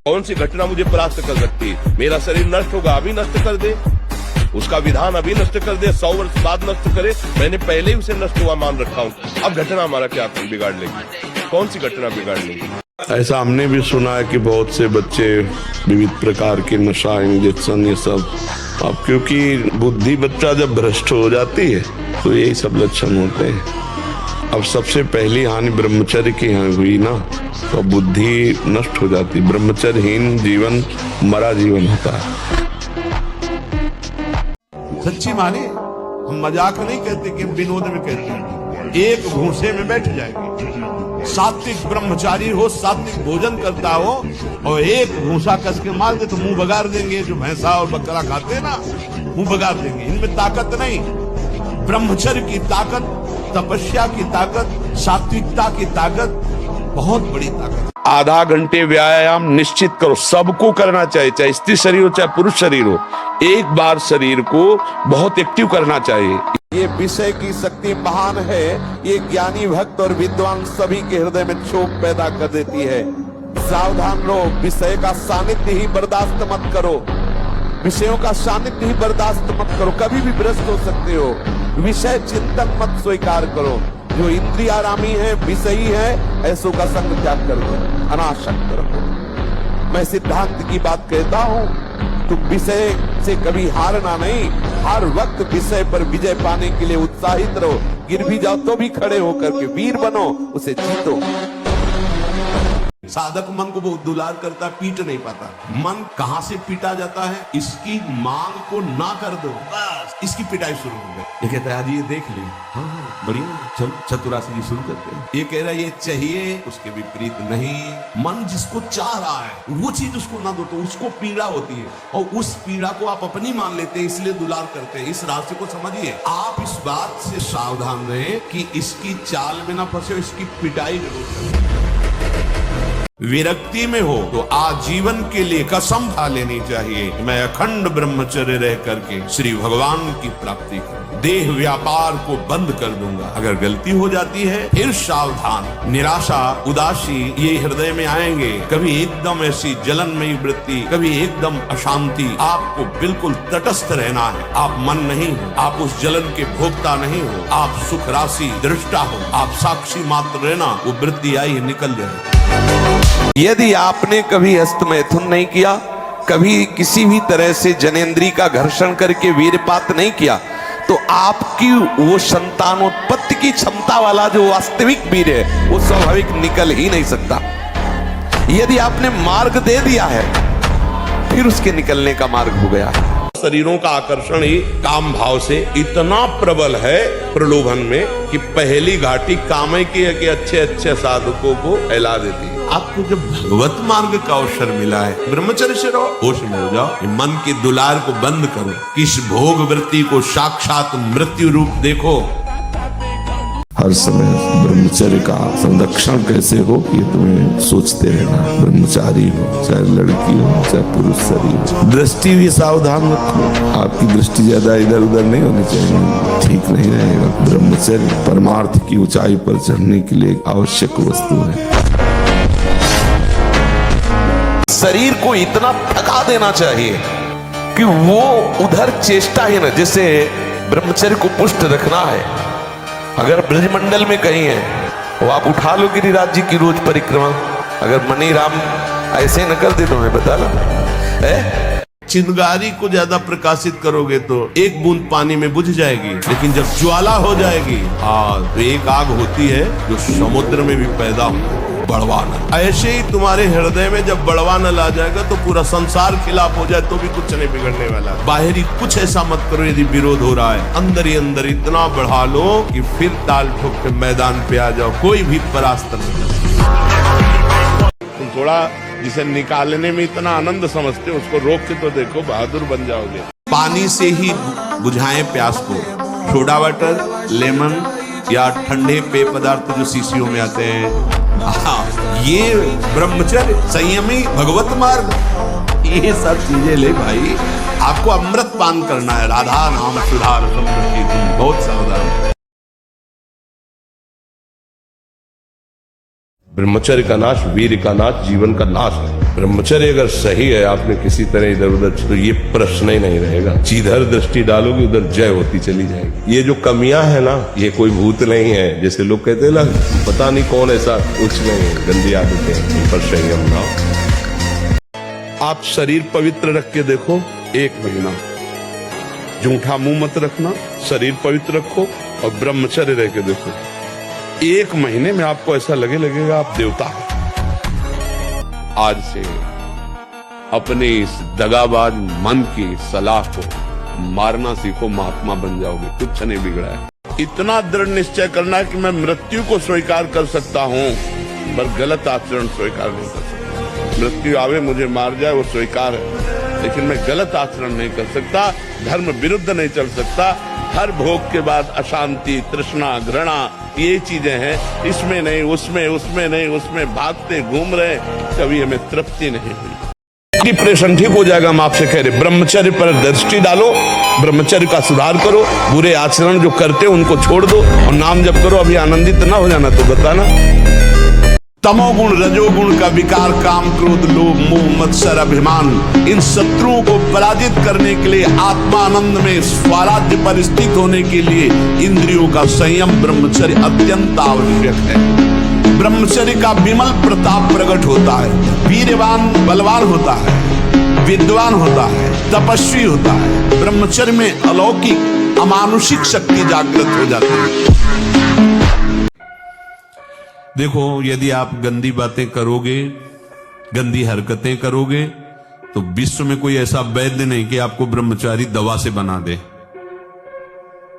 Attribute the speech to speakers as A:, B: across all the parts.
A: कौन सी घटना मुझे परास्त कर सकती है? मेरा शरीर नष्ट होगा अभी नष्ट कर दे, उसका विधान अभी नष्ट कर दे, 100 वर्ष बाद नष्ट करे, मैंने पहले ही उसे नष्ट हुआ मान रखा हूँ, अब घटना हमारा क्या बिगाड़ लेगी? कौन सी घटना बिगाड़ लेगी?
B: ऐसा हमने भी सुना है कि बहुत से बच्चे विविध प्रकार के नशा, इंजेक्शन, ये सब, अब क्योंकि बुद्धि बच्चा जब भ्रष्ट हो जाती है तो यही सब लक्षण होते हैं। अब सबसे पहली हानि ब्रह्मचर्य की हुई ना, तो बुद्धि नष्ट हो जाती। ब्रह्मचर्यहीन जीवन मरा जीवन होता है।
C: सच्ची माने, हम मजाक नहीं कहते कि विनोद में कहते हैं। एक भूसे में बैठ जाएंगे, सात्विक ब्रह्मचारी हो, सात्विक भोजन करता हो, और एक भूसा कस के मार दे तो मुंह बगाड़ देंगे। जो भैंसा और बकरा खाते हैं ना, मुंह बगाड़ देंगे। इनमें ताकत नहीं। ब्रह्मचर्य की ताकत, तपस्या की ताकत, सात्विकता की ताकत बहुत बड़ी ताकत।
B: आधा घंटे व्यायाम निश्चित करो, सबको करना चाहिए, चाहे स्त्री शरीर हो चाहे पुरुष शरीर हो। एक बार शरीर को बहुत एक्टिव करना चाहिए।
C: ये विषय की शक्ति महान है, ये ज्ञानी भक्त और विद्वान सभी के हृदय में क्षोभ पैदा कर देती है। सावधान रहो, विषय का सानिध्य ही बर्दाश्त मत करो, विषयों का सानिध्य ही बर्दाश्त मत करो, कभी भी भ्रष्ट हो सकते हो। विषय चिंतन मत स्वीकार करो। जो इंद्रियारामी है, विषयी है, ऐसों का संग त्याग कर दो, अनासक्त रहो। मैं सिद्धांत की बात कहता हूँ, तुम विषय से कभी हारना नहीं, हर वक्त विषय पर विजय पाने के लिए उत्साहित रहो। गिर भी जाओ तो भी खड़े होकर के वीर बनो, उसे जीतो। साधक मन को बहुत दुलार करता, पीट नहीं पाता। मन कहां से पीटा जाता है? इसकी मांग को ना कर दो, बस इसकी पिटाई शुरू हो गई। ये कहता है आज ये देख ले, हाँ बढ़िया, चल चतुरासी जी शुरू करते हैं। ये कह रहा है ये चाहिए, उसके विपरीत नहीं। मन जिसको चाह रहा है वो चीज उसको ना दो तो उसको पीड़ा होती है, और उस पीड़ा को आप अपनी मान लेते हैं, इसलिए दुलार करते हैं। इस रास्ते को समझिए। आप इस बात से सावधान रहें कि इसकी चाल में ना फंसे, इसकी पिटाई जरूर करें। विरक्ति में हो तो आजीवन के लिए कसम खा लेनी चाहिए, मैं अखंड ब्रह्मचर्य रह करके श्री भगवान की प्राप्ति करूं। देह व्यापार को बंद कर दूंगा। अगर गलती हो जाती है फिर सावधान। निराशा, उदासी ये हृदय में आएंगे। कभी एकदम ऐसी जलनमयी वृत्ति, कभी एकदम अशांति। आपको बिल्कुल तटस्थ रहना है। आप मन नहीं हो, आप उस जलन के भोक्ता नहीं हो, आप सुख राशि दृष्टा हो, आप साक्षी मात्र रहना। वो वृत्ति आई निकल जाए।
D: यदि आपने कभी हस्तमैथुन नहीं किया, कभी किसी भी तरह से जनेंद्री का घर्षण करके वीरपात नहीं किया, तो आपकी वो संतानोत्पत्ति की क्षमता वाला जो वास्तविक वीर है वो स्वाभाविक निकल ही नहीं सकता। यदि आपने मार्ग दे दिया है फिर उसके निकलने का मार्ग हो गया है।
B: शरीरों का आकर्षण ही काम भाव से इतना प्रबल है प्रलोभन में कि पहली घाटी कामय की है कि अच्छे अच्छे साधकों को फैला देती है।
C: आपको जब भगवत मार्ग का अवसर मिला है, ब्रह्मचर्य से रहो, होश में हो जाओ। मन के दुलार को बंद करो। किस भोग वृत्ति को साक्षात मृत्यु रूप देखो।
B: हर समय ब्रह्मचर्य का संरक्षण कैसे हो ये तुम्हें सोचते रहना। ब्रह्मचारी हो, चाहे लड़की हो, चाहे पुरुष शरीर हो, दृष्टि भी सावधान रखो। आपकी दृष्टि ज्यादा इधर उधर नहीं होनी चाहिए, ठीक नहीं रहेगा। ब्रह्मचर्य परमार्थ की ऊंचाई पर चढ़ने के लिए एक आवश्यक वस्तु है।
D: शरीर को इतना थका देना चाहिए कि वो उधर चेष्टा ही न, जैसे ब्रह्मचर्य को पुष्ट रखना है। अगर ब्रजमंडल में कहीं है वो आप उठा लो गिरिराज जी की रोज परिक्रमा। अगर मनी राम ऐसे न कर दे तो मैं बता ला।
C: चिंगारी को ज्यादा प्रकाशित करोगे तो एक बूंद पानी में बुझ जाएगी, लेकिन जब ज्वाला हो जाएगी तो एक आग होती है जो समुद्र में भी पैदा हो, बड़वानल। ऐसे ही तुम्हारे हृदय में जब बड़वानल आ जाएगा तो पूरा संसार खिलाफ हो जाए तो भी कुछ नहीं बिगड़ने वाला। बाहरी कुछ ऐसा मत करो यदि विरोध हो रहा है, अंदर ही अंदर इतना बढ़ा लो कि फिर ताल ठोक के मैदान पे आ जाओ, कोई भी परास्त नहीं।
B: तुम थोड़ा जिसे निकालने में इतना आनंद समझते हो उसको रोक के तो देखो, बहादुर बन जाओगे।
C: पानी से ही बुझाएं प्यास को। सोडा वाटर, लेमन या ठंडे पेय पदार्थ जो शीशियों में आते हैं, ये ब्रह्मचर्य, संयमी, भगवत मार्ग, ये सब चीजें ले भाई। आपको अमृत पान करना है। राधा नाम सुधार समृद्धि, बहुत सावधान।
B: ब्रह्मचर्य का नाश वीर का नाश, जीवन का नाश है। ब्रह्मचर्य अगर सही है, आपने किसी तरह इधर उधर, तो ये प्रश्न ही नहीं रहेगा। जिधर दृष्टि डालोगे उधर जय होती चली जाएगी। ये जो कमियां है ना, ये कोई भूत नहीं है जैसे लोग कहते हैं ना, पता नहीं कौन ऐसा, कुछ नहीं, गंदी आदतें, इन पर संयम लाओ। आप शरीर पवित्र रख के देखो 1 महीना, जूठा मुंह मत रखना, शरीर पवित्र रखो और ब्रह्मचर्य रह के देखो। 1 महीने में आपको ऐसा लगेगा आप देवता हैं। आज से अपने इस दगाबाज मन की सलाह को मारना सीखो, महात्मा बन जाओगे, कुछ नहीं बिगड़ा है। इतना दृढ़ निश्चय करना है कि मैं मृत्यु को स्वीकार कर सकता हूं पर गलत आचरण स्वीकार नहीं कर सकता। मृत्यु आवे मुझे मार जाए वो स्वीकार है, लेकिन मैं गलत आचरण नहीं कर सकता, धर्म विरुद्ध नहीं चल सकता। हर भोग के बाद अशांति, तृष्णा, घृणा, ये चीजें हैं, इसमें नहीं, उसमें, उसमें नहीं, उसमें भागते घूम रहे, कभी हमें तृप्ति नहीं हुई। डिप्रेशन ठीक हो जाएगा। हम आपसे कह रहे ब्रह्मचर्य पर दृष्टि डालो, ब्रह्मचर्य का सुधार करो, बुरे आचरण जो करते हो उनको छोड़ दो और नाम जप करो। अभी आनंदित ना हो जाना तो बताना।
C: तमोगुण, रजोगुण का विकार, काम, क्रोध, लोभ, मोह, मत्सर, अभिमान, इन शत्रुओं को पराजित करने के लिए, आत्मानंद में स्वराज्य पर स्थित होने के लिए इंद्रियों का संयम, ब्रह्मचर्य अत्यंत आवश्यक है। ब्रह्मचर्य का विमल प्रताप प्रकट होता है। वीरवान बलवान होता है, विद्वान होता है, तपस्वी होता है। ब्रह्मचर्य में अलौकिक अमानुषिक शक्ति जागृत हो जाती है। देखो, यदि आप गंदी बातें करोगे, गंदी हरकतें करोगे, तो विश्व में कोई ऐसा वैद्य नहीं कि आपको ब्रह्मचारी दवा से बना दे।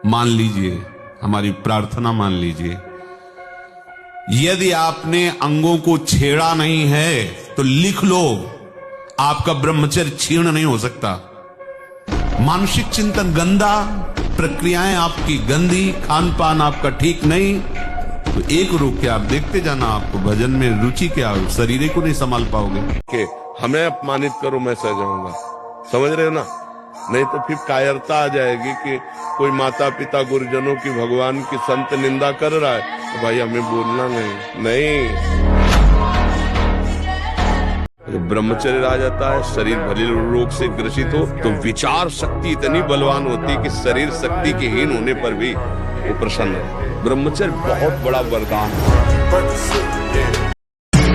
C: मान लीजिए, हमारी प्रार्थना मान लीजिए, यदि आपने अंगों को छेड़ा नहीं है तो लिख लो, आपका ब्रह्मचर्य क्षीण नहीं हो सकता। मानसिक चिंतन गंदा, प्रक्रियाएं आपकी गंदी, खान पान आपका ठीक नहीं, तो एक रोक के आप देखते जाना, आपको भजन में रुचि क्या हो, शरीर को नहीं संभाल पाओगे।
B: कि हमें अपमानित करो मैं सह जाऊंगा, समझ रहे हो ना। नहीं तो फिर कायरता आ जाएगी कि कोई माता पिता गुरुजनों की, भगवान की, संत निंदा कर रहा है तो भाई हमें बोलना नहीं। जब ब्रह्मचर्य आ जाता है, शरीर भले रोग से ग्रसित हो तो विचार शक्ति इतनी बलवान होती है कि शरीर शक्ति के हीन होने पर भी वो प्रसन्न है। ब्रह्मचर्य बहुत बड़ा वरदान है।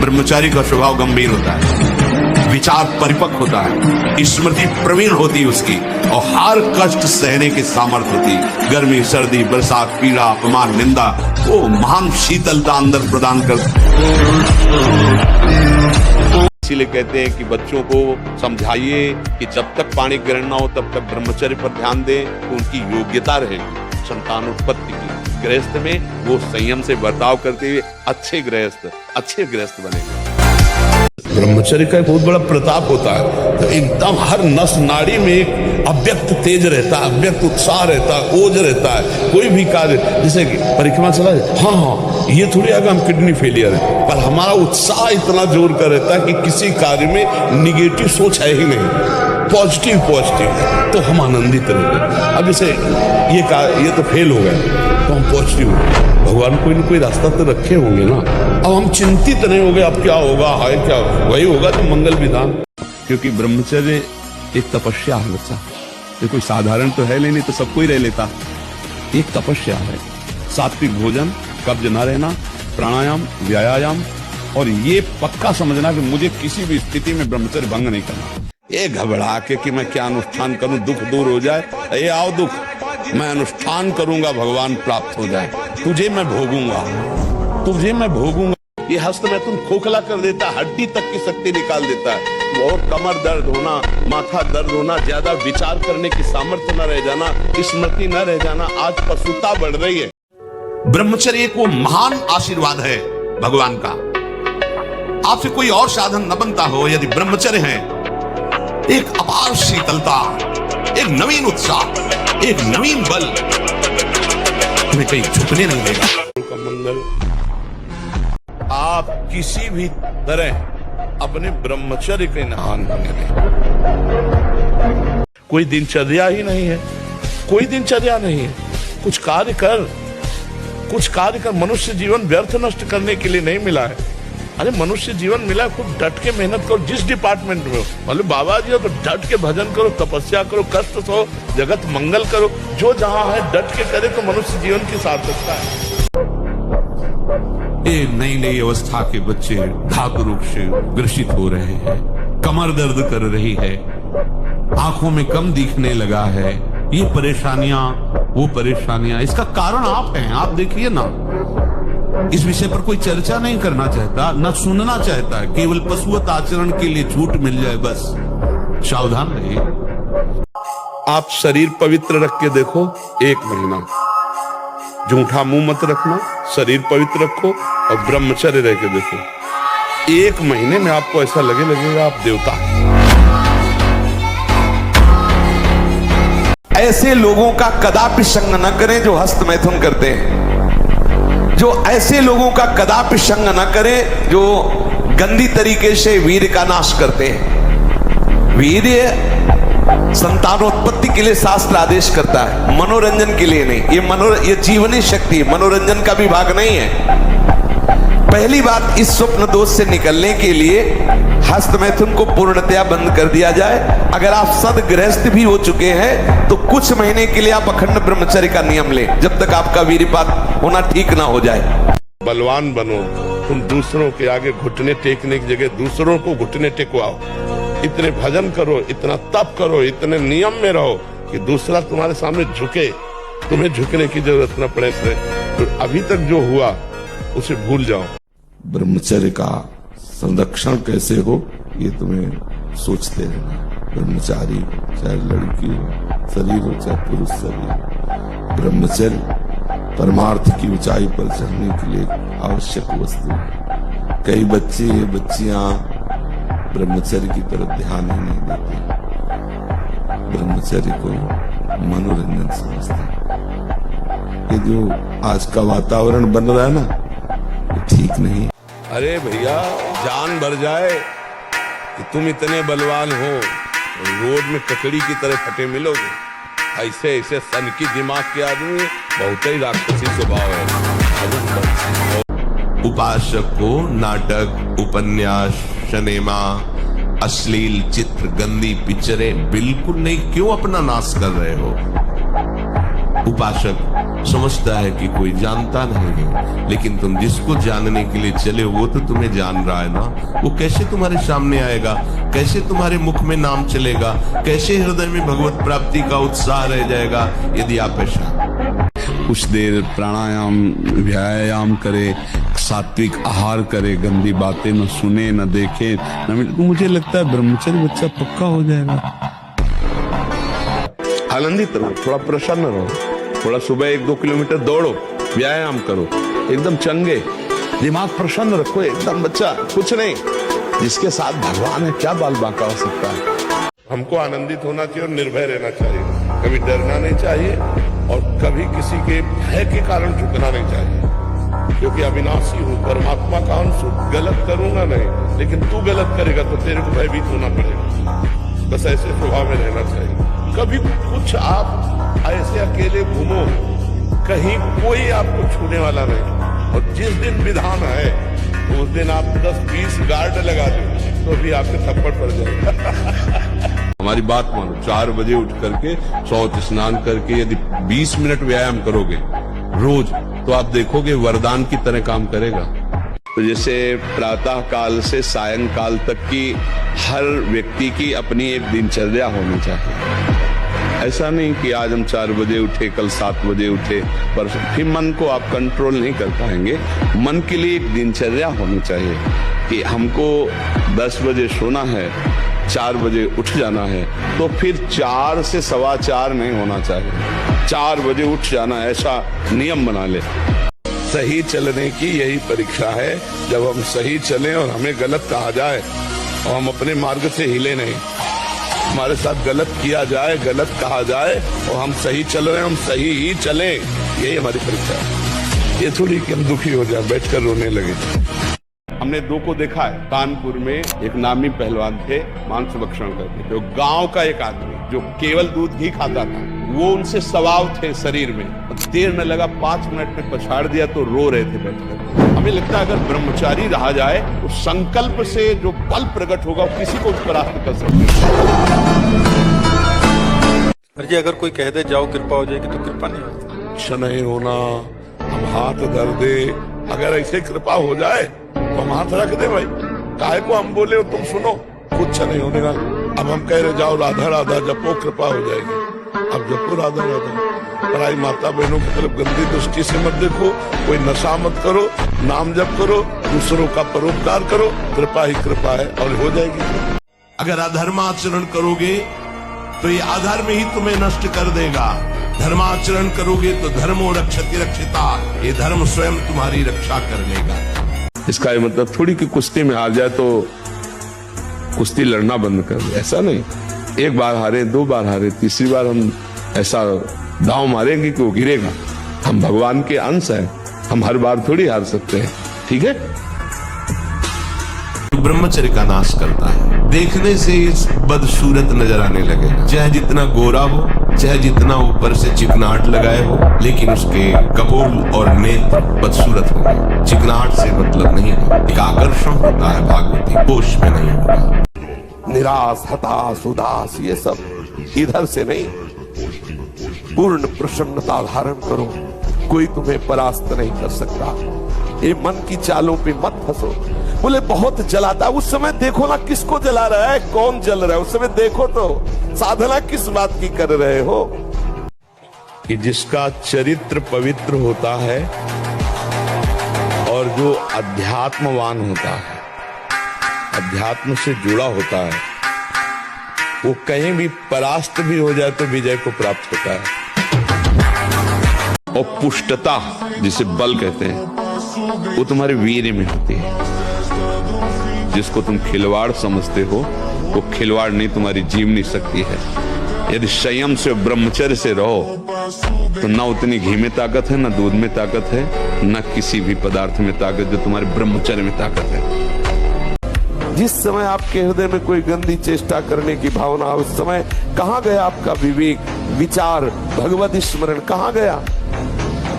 D: ब्रह्मचारी का स्वभाव गंभीर होता है, विचार परिपक्व होता है, स्मृति प्रवीण होती है उसकी, और हर कष्ट सहने की सामर्थ्य होती है। गर्मी, सर्दी, बरसात, पीड़ा, अपमान, निंदा, वो महान शीतलता अंदर प्रदान करती।
B: इसीलिए कहते हैं कि बच्चों को समझाइए कि जब तक पाणी ग्रहण ना हो तब तक ब्रह्मचर्य पर ध्यान दें, तो उनकी योग्यता रहेगी संतानोत्पत्ति की। गृहस्थ में वो संयम से बर्ताव करते हुए अच्छे गृहस्थ बनेंगे। ब्रह्मचर्य का एक बहुत बड़ा प्रताप होता है, तो एकदम हर नस नाड़ी में एक अव्यक्त तेज रहता है, अव्यक्त उत्साह रहता है, ओज रहता है। कोई भी कार्य, जैसे परिक्रमा चला जाए, हाँ ये थोड़ी आगे हम किडनी फेलियर है, पर हमारा उत्साह इतना जोर कर रहता है कि किसी कार्य में निगेटिव सोच है ही नहीं, पॉजिटिव तो हम आनंदित रहते। अब जैसे ये तो फेल हो गया तो हम पॉजिटिव, भगवान कोई न कोई रास्ता तो रखे होंगे ना। अब हम चिंतित नहीं हो गए अब क्या होगा, हाय क्या वही होगा तो मंगल विधान। क्योंकि ब्रह्मचर्य एक तपस्या है बच्चा, ये कोई साधारण तो है नहीं तो सबको ही रह लेता। एक तपस्या है, सात्विक भोजन, कब्ज न रहना, प्राणायाम, व्यायाम, और ये पक्का समझना कि मुझे किसी भी स्थिति में ब्रह्मचर्य भंग नहीं करना। ये घबरा के कि मैं क्या अनुष्ठान करूं, दुख दूर हो जाए, ये आओ दुख, मैं अनुष्ठान करूंगा भगवान प्राप्त हो जाए, तुझे मैं भोगूंगा। ये हस्त में तुम खोखला कर देता, हड्डी तक की शक्ति निकाल देता है, और कमर दर्द होना, माथा दर्द होना, ज्यादा विचार करने की सामर्थ्य न रह जाना, स्मृति न रह जाना, आज पशुता बढ़ रही है।
D: ब्रह्मचर्य एक वो महान आशीर्वाद है भगवान का। आपसे कोई और साधन न बनता हो, यदि ब्रह्मचर्य है, एक अपार शीतलता, एक नवीन उत्साह, एक नवीन बल, तुम्हें कहीं झुकने नहीं देगा।
B: का मंगल। आप किसी भी तरह अपने ब्रह्मचर्य के नहान होने दें। कोई दिनचर्या ही नहीं है, कोई दिनचर्या नहीं है। कुछ कार्य कर। मनुष्य जीवन व्यर्थ नष्ट करने के लिए नहीं मिला है। अरे मनुष्य जीवन मिला, खूब डट के मेहनत करो जिस डिपार्टमेंट में हो। मतलब बाबा जी हो तो डट के भजन करो, तपस्या करो, कष्ट सहो, जगत मंगल करो। जो जहां है डट के करे तो मनुष्य जीवन की सार्थकता है।
D: ये नई नई अवस्था के बच्चे धातु रोग से ग्रसित हो रहे हैं, कमर दर्द कर रही है, आंखों में कम दिखने लगा है, ये परेशानियां वो परेशानियां, इसका कारण आप हैं। आप देखिए ना, इस विषय पर कोई चर्चा नहीं करना चाहता, न सुनना चाहता है, केवल पशुवत आचरण के लिए छूट मिल जाए बस। सावधान रहिए।
B: आप शरीर पवित्र रख के देखो, 1 महीना झूठा मुंह मत रखना, शरीर पवित्र रखो और ब्रह्मचर्य रह के देखो। 1 महीने में आपको ऐसा लगेगा आप देवता।
D: ऐसे लोगों का कदापि संग न करें जो हस्त मैथुन करते हैं, जो ऐसे लोगों का कदापि संग न करें जो गंदी तरीके से वीर का नाश करते हैं। वीर्य संतानोत्पत्ति के लिए शास्त्र आदेश करता है, मनोरंजन के लिए नहीं। ये जीवनी शक्ति, मनोरंजन का भी भाग नहीं है। पहली बात, इस स्वप्न दोष से निकलने के लिए हस्त मैथुन को पूर्णतया बंद कर दिया जाए। अगर आप सदगृहस्थ भी हो चुके हैं तो कुछ महीने के लिए आप अखंड ब्रह्मचर्य का नियम लें, जब तक आपका वीर्यपात होना ठीक ना हो जाए।
B: बलवान बनो, तुम दूसरों के आगे घुटने टेकने की जगह दूसरों को घुटने टेकवाओ। इतने भजन करो, इतना तप करो, इतने नियम में रहो कि दूसरा तुम्हारे सामने झुके, तुम्हें झुकने की जरूरत न पड़े। तो अभी तक जो हुआ उसे भूल जाओ।
D: ब्रह्मचर्य का संरक्षण कैसे हो ये तुम्हें सोचते रहना। ब्रह्मचारी चाहे लड़की हो, शरीर हो चाहे पुरुष शरीर, ब्रह्मचर्य परमार्थ की ऊंचाई पर चढ़ने के लिए आवश्यक वस्तु है। कई बच्चे बच्चियां ब्रह्मचर्य की तरफ ध्यान ही नहीं देते, ब्रह्मचर्य को मनोरंजन समझते हैं। ये जो आज का वातावरण बन रहा है ना, ये ठीक नहीं।
B: अरे भैया, जान भर जाए कि तुम इतने बलवान हो, रोड में ककड़ी की तरह फटे मिलोगे। ऐसे ऐसे सनकी दिमाग के आदमी बहुत ही राक्षसी स्वभाव है।
D: उपासक को नाटक, उपन्यास, सिनेमा, अश्लील चित्र, गंदी पिक्चरें बिल्कुल नहीं, क्यों अपना नाश कर रहे हो? उपासक समझता है कि कोई जानता नहीं है, लेकिन तुम जिसको जानने के लिए चले वो तो तुम्हें जान रहा है ना। वो कैसे तुम्हारे सामने आएगा, कैसे तुम्हारे मुख में नाम चलेगा, कैसे हृदय में भगवत प्राप्ति का उत्साह रह जाएगा यदि आप ऐसा।
B: कुछ देर प्राणायाम व्यायाम करे, सात्विक आहार करे, गंदी बातें न सुने न देखे न मुझे लगता है ब्रह्मचर्य बच्चा पक्का हो जाएगा। आनंदित रहो, थोड़ा प्रसन्न रहो, थोड़ा सुबह 1-2 किलोमीटर दौड़ो, व्यायाम करो, एकदम चंगे, दिमाग प्रसन्न रखो, एकदम बच्चा कुछ नहीं। जिसके साथ भगवान है क्या बाल बांका हो सकता है। हमको आनंदित होना चाहिए और निर्भय रहना चाहिए, कभी डरना नहीं चाहिए और कभी किसी के भय के कारण झुकना नहीं चाहिए, क्योंकि अविनाशी हूं, परमात्मा का अंश हूं, गलत करूंगा नहीं, लेकिन तू गलत करेगा तो तेरे को भयभीत होना पड़ेगा। बस ऐसे स्वभाव में रहना चाहिए। कभी कुछ आप ऐसे अकेले घूमो, कहीं कोई आपको छूने वाला नहीं, और जिस दिन विधान है उस दिन आप 10-20 गार्ड लगा दो तो भी आपके थप्पड़ पड़ जाएगा। हमारी बात मानो, 4 बजे उठ करके शौच स्नान करके यदि 20 मिनट व्यायाम करोगे रोज, तो आप देखोगे वरदान की तरह काम करेगा। तो जैसे प्रातः काल से सायंकाल तक की हर व्यक्ति की अपनी एक दिनचर्या होनी चाहिए। ऐसा नहीं कि आज हम 4 बजे उठे, कल 7 बजे उठे, पर फिर मन को आप कंट्रोल नहीं कर पाएंगे। मन के लिए एक दिनचर्या होनी चाहिए कि हमको 10 बजे सोना है, 4 बजे उठ जाना है, तो फिर 4 से 4:15 नहीं होना चाहिए, 4 बजे उठ जाना, ऐसा नियम बना ले। सही चलने की यही परीक्षा है, जब हम सही चलें और हमें गलत कहा जाए और हम अपने मार्ग से हिले नहीं, हमारे साथ गलत किया जाए, गलत कहा जाए और हम सही चल रहे हैं, हम सही ही चलें, यही हमारी परीक्षा है। ये थोड़ी कि हम दुखी हो जाए, बैठकर रोने लगे। हमने 2 को देखा है। कानपुर में एक नामी पहलवान थे, मांस भक्षण करते, जो गांव का एक आदमी जो केवल दूध ही खाता था, वो उनसे सवाल थे शरीर में, देर न लगा 5 मिनट में पछाड़ दिया तो रो रहे थे बैठकर। हमें लगता है अगर ब्रह्मचारी रहा जाए तो संकल्प से जो बल प्रकट होगा वो किसी को परास्त कर सकते।
E: जी अगर कोई कह दे जाओ कृपा हो जाएगी तो कृपा नहीं होती।
B: अच्छा नहीं होना, हम हाथ धर दे, अगर ऐसे कृपा हो जाए तो हम हाथ रख दे भाई, काहे को हम बोले और तुम सुनो, कुछ नहीं होने का। अब हम कह रहे जाओ राधा राधा जपो कृपा हो जाएगी, अब जपो राधा राधा। पराई माता बहनों की तरफ गंदी दृष्टि से मत देखो, कोई नशा मत करो, नाम जप करो, दूसरों का परोपकार करो, कृपा ही कृपा है और हो जाएगी।
D: अगर अधर्माचरण करोगे तो ये अधर्म ही तुम्हें नष्ट कर देगा, धर्माचरण करोगे तो धर्मो रक्षति रक्षिता, ये धर्म स्वयं तुम्हारी रक्षा कर लेगा।
B: इसका ये मतलब थोड़ी कि कुश्ती में हार जाए तो कुश्ती लड़ना बंद कर दे, ऐसा नहीं। 1 बार हारे, 2 बार हारे, तीसरी बार हम ऐसा दांव मारेंगे कि वो गिरेगा। हम भगवान के अंश हैं, हम हर बार थोड़ी हार सकते हैं, ठीक है।
D: ब्रह्मचर्य का नाश करता है, देखने से बदसूरत नजर आने लगेगा, चाहे जितना गोरा हो, चाहे जितना ऊपर से चिकनाहट लगाए हो, लेकिन उसके कपोल और नेत्र बदसूरत होंगे। चिकनाहट से मतलब नहीं है, एक आकर्षण होता है भागवती, होश में नहीं होगा।
C: निराश, हताश, उदास, ये सब इधर से नहीं, पूर्ण प्रसन्नता धारण करो, कोई तुम्हें परास्त नहीं कर सकता। ये मन की चालों पे मत फंसो। बोले बहुत जलाता, उस समय देखो ना किसको जला रहा है, कौन जल रहा है, उस समय देखो तो साधना किस बात की कर रहे हो।
B: कि जिसका चरित्र पवित्र होता है और जो अध्यात्मवान होता है, अध्यात्म से जुड़ा होता है, वो कहीं भी परास्त भी हो जाए तो विजय को प्राप्त होता है। और पुष्टता जिसे बल कहते हैं वो तुम्हारे वीर्य में होती है। जिसको तुम खिलवाड़ समझते हो वो खिलवाड़ नहीं, तुम्हारी जीवनी शक्ति है। यदि संयम से ब्रह्मचर्य से रहो तो न उतनी घी में ताकत है, न दूध में ताकत है, न किसी भी पदार्थ में ताकत, जो तुम्हारे ब्रह्मचर्य में ताकत है।
C: जिस समय आपके हृदय में कोई गंदी चेष्टा करने की भावना, उस समय कहाँ गया आपका विवेक, विचार, भगवत स्मरण कहाँ गया?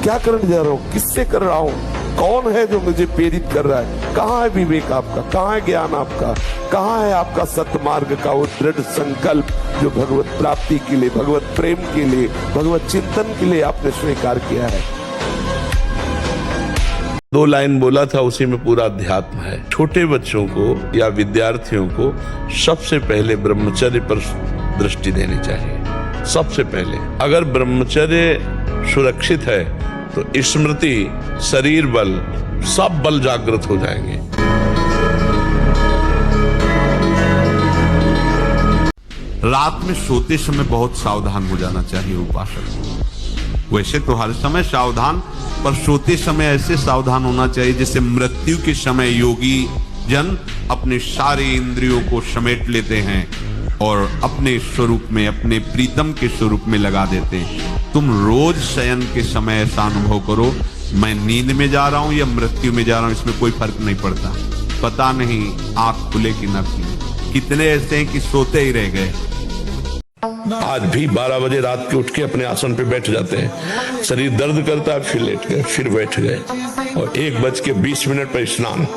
C: क्या करने जा रहा हूँ, किससे कर रहा हूँ, कौन है जो मुझे प्रेरित कर रहा है? कहाँ है विवेक आपका, कहाँ है ज्ञान आपका, कहाँ है आपका सतमार्ग का वो दृढ़ संकल्प जो भगवत प्राप्ति के लिए, भगवत प्रेम के लिए, भगवत चिंतन के लिए आपने स्वीकार किया है?
B: 2 लाइन बोला था, उसी में पूरा अध्यात्म है। छोटे बच्चों को या विद्यार्थियों को सबसे पहले ब्रह्मचर्य पर दृष्टि देनी चाहिए। सबसे पहले अगर ब्रह्मचर्य सुरक्षित है तो स्मृति, शरीर बल, सब बल जागृत हो जाएंगे।
F: रात में सोते समय बहुत सावधान हो जाना चाहिए उपासक को। वैसे तो हर समय सावधान, पर सोते समय ऐसे सावधान होना चाहिए जैसे मृत्यु के समय योगी जन अपने सारे इंद्रियों को समेट लेते हैं और अपने स्वरूप में, अपने प्रीतम के स्वरूप में लगा देते हैं। तुम रोज शयन के समय ऐसा अनुभव करो, मैं नींद में जा रहा हूं या मृत्यु में जा रहा हूं, इसमें कोई फर्क नहीं पड़ता। पता नहीं आंख खुले कि न खुले। कितने ऐसे हैं कि सोते ही रह गए।
B: आज भी 12 बजे रात के उठ के अपने आसन पे बैठ जाते हैं, शरीर दर्द करता है, फिर लेट गए, फिर बैठ गए, और 1:20 पर स्नान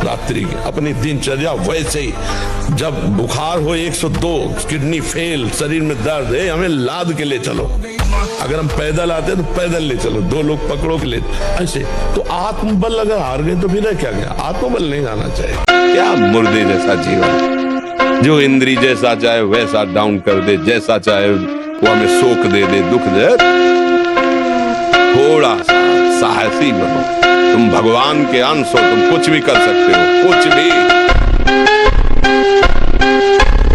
B: रात्रि की। अपनी दिनचर्या वैसे ही, जब बुखार हो 102, किडनी फेल, शरीर में दर्द है, हमें लाद के ले चलो। अगर हम पैदल आते तो पैदल ले चलो, 2 लोग पकड़ो के ले, ऐसे। तो आत्मबल अगर हार गए तो फिर क्या गया? आत्मबल नहीं आना चाहिए।
A: क्या मुर्दे जैसा जीवन, जो इंद्री जैसा चाहे वैसा डाउन कर दे, जैसा चाहे वो हमें शोक दे दे, दुख दे। थोड़ा सा साहसी बनो, तुम भगवान के अंश हो, तुम कुछ भी कर सकते हो, कुछ भी।